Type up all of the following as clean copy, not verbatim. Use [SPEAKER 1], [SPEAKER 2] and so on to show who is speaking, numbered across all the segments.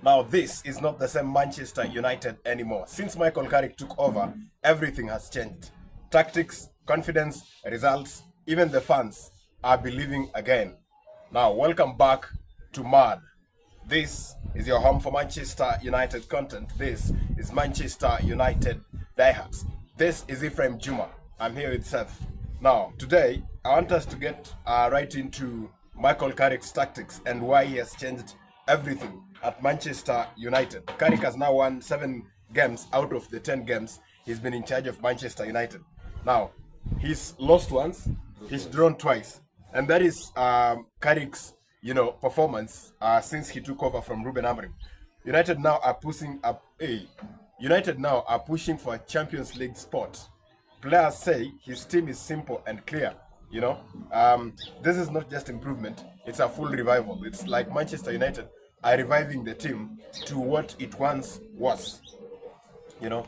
[SPEAKER 1] Now, this is not the same Manchester United anymore. Since Michael Carrick took over, everything has changed. Tactics, confidence, results, even the fans are believing again. Now, welcome back to MAD. This is your home for Manchester United content. This is Manchester United Diehards. This is Ephraim Juma. I'm here with Seth. Now, today, I want us to get right into Michael Carrick's tactics and why he has changed everything at Manchester United. Carrick has now won 7 games out of the 10 games he's been in charge of Manchester United. Now, he's lost once, he's drawn twice, and that is Carrick's performance since he took over from Ruben Amorim. United now are pushing for a Champions League spot. Players say his team is simple and clear. This is not just improvement, it's a full revival. It's like Manchester United are reviving the team to what it once was. The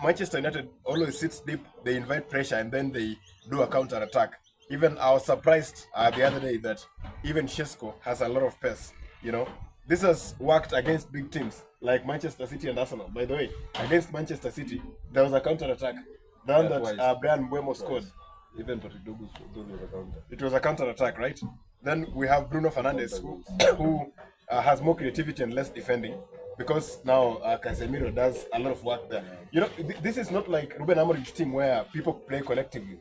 [SPEAKER 1] Manchester United always sits deep, they invite pressure, and then they do a counter attack. Even I was surprised the other day that even Shesko has a lot of pace. This has worked against big teams like Manchester City and Arsenal. By the way, against Manchester City, there was a counter attack. The one that Brian Mbeumo scored.
[SPEAKER 2] Even Patrick Douglas was a counter.
[SPEAKER 1] It was a counter attack, right? Then we have Bruno Fernandes, who has more creativity and less defending, because now Casemiro does a lot of work there. This is not like Ruben Amorim's team where people play collectively.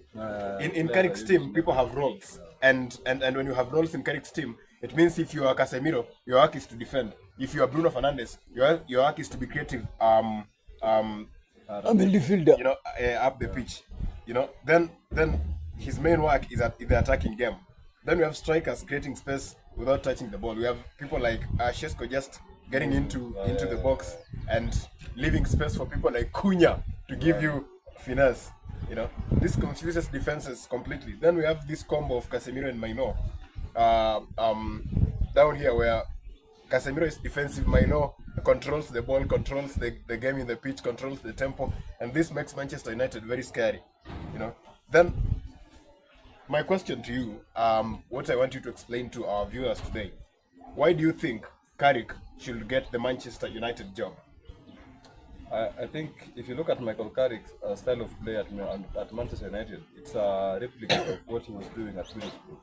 [SPEAKER 1] In Carrick's team, people have roles, and when you have roles in Carrick's team, it means if you are Casemiro, your work is to defend. If you are Bruno Fernandes, your work is to be creative. I'm a midfielder. Up the pitch. Then his main work is at the attacking game. Then we have strikers creating space without touching the ball. We have people like Shesko just getting into the box and leaving space for people like Cunha to give you finesse. This confuses defenses completely. Then we have this combo of Casemiro and Maino down here, where Casemiro is defensive, Maino controls the ball, controls the game in the pitch, controls the tempo, and this makes Manchester United very scary. Then my question to you, what I want you to explain to our viewers today, why do you think Carrick should get the Manchester United job?
[SPEAKER 2] I think if you look at Michael Carrick's style of play at Manchester United, it's a replica of what he was doing at Middlesbrough.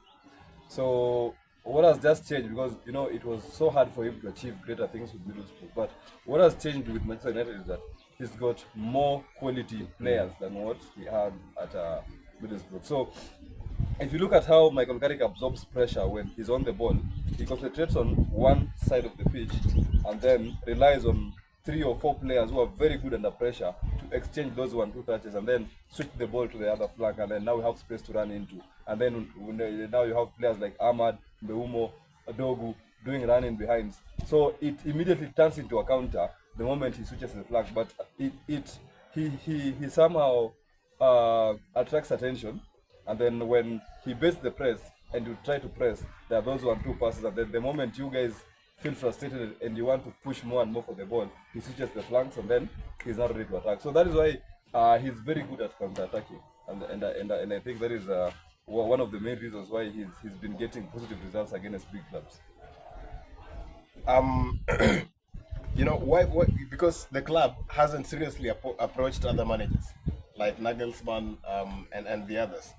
[SPEAKER 2] So what has just changed, because it was so hard for him to achieve greater things with Middlesbrough, but what has changed with Manchester United is that he's got more quality players than what he had at Middlesbrough. So if you look at how Michael Carrick absorbs pressure when he's on the ball, he concentrates on one side of the pitch and then relies on 3 or 4 players who are very good under pressure to exchange those 1-2 touches and then switch the ball to the other flank, and then now we have space to run into. And then now you have players like Ahmad, Mbeumo, Adogu doing running behinds. So it immediately turns into a counter the moment he switches the flank, but he somehow attracts attention, and then when he baits the press and you try to press, there are those 1-2 passes, and then the moment you guys feel frustrated and you want to push more and more for the ball, he switches the flanks and then he's not ready to attack. So that is why he's very good at counter-attacking, and I think that is one of the main reasons why he's been getting positive results against big clubs.
[SPEAKER 1] Why? Because the club hasn't seriously approached other managers like Nagelsmann and the others.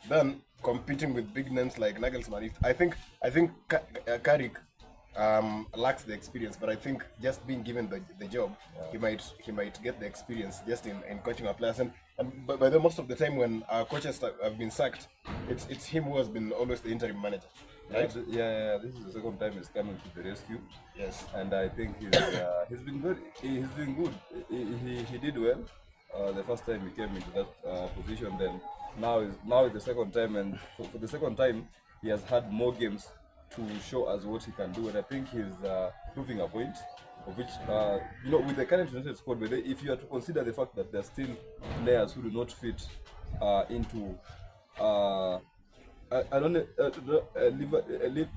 [SPEAKER 1] Then competing with big names like Nagelsmann, I think Carrick lacks the experience, but I think just being given the job, he might get the experience just in coaching our players. And by the most of the time when our coaches have been sacked, it's him who has been always the interim manager. Right?
[SPEAKER 2] Yeah. This is the second time he's coming to the rescue.
[SPEAKER 1] Yes.
[SPEAKER 2] And I think he's been good. He's doing good. He did well the first time he came into that position. Then now is the second time, and for the second time he has had more games to show us what he can do. And I think he's proving a point, of which with the current United squad, but if you are to consider the fact that there are still players who do not fit into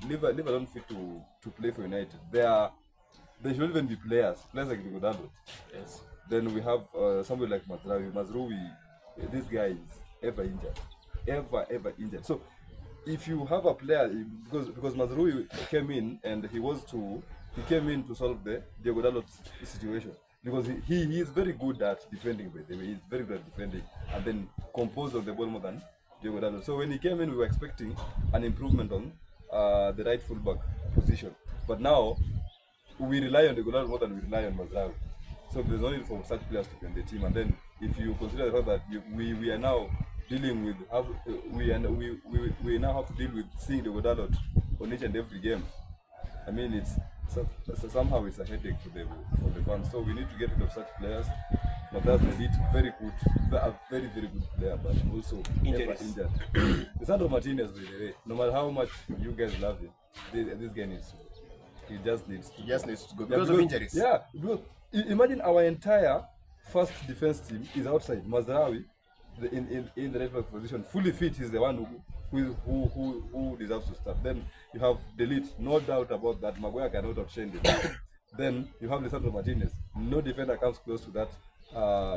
[SPEAKER 2] Liverpool don't fit to play for United. They should even be players like Godallo.
[SPEAKER 1] Yes.
[SPEAKER 2] Then we have somebody like Mazraoui. This guy is ever injured. So if you have a player, because Mazraoui came in and he was to he came in to solve the Diogo Dalot situation because he is very good at defending. By the way, he's very good at defending and then compose of the ball more than Diogo Dalot. So when he came in, we were expecting an improvement on the right fullback position, but now we rely on Diogo Dalot more than we rely on Mazraoui. So there's no need for such players to be on the team. And then if you consider the fact that we are now dealing with we now have to deal with seeing Diogo Dalot on each and every game. I mean, somehow it's a headache for the fans. So we need to get rid of such players. But that's the very good, a very good player, but also injured. Lisandro Martinez, by the way, no matter how much you guys love him, this guy needs to. He just needs to go
[SPEAKER 1] because of injuries.
[SPEAKER 2] Yeah, because imagine our entire first defense team is outside. Mazraoui, in the right back position, fully fit, is the one who deserves to start. Then you have Delete, no doubt about that. Maguire cannot outshine it. Then you have Lisandro Martinez. No defender comes close to that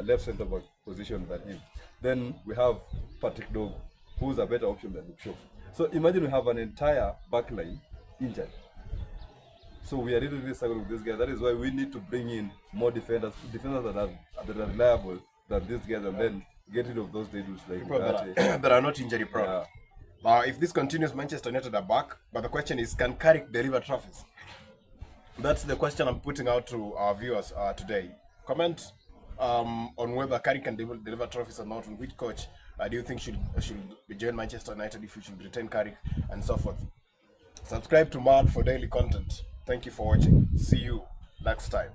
[SPEAKER 2] left centre back position than him. Then we have Patrick Dog, who's a better option than Luke Shaw. So imagine we have an entire back line injured. So we are really struggling with this guy. That is why we need to bring in more defenders that are reliable than these guys, and then get rid of those dudes like
[SPEAKER 1] that are not injury prone. Yeah. If this continues, Manchester United are back. But the question is, can Carrick deliver trophies? That's the question I'm putting out to our viewers today. Comment on whether Carrick can deliver trophies or not, and which coach do you think should join Manchester United, if we should retain Carrick, and so forth. Subscribe to Mad for daily content. Thank you for watching. See you next time.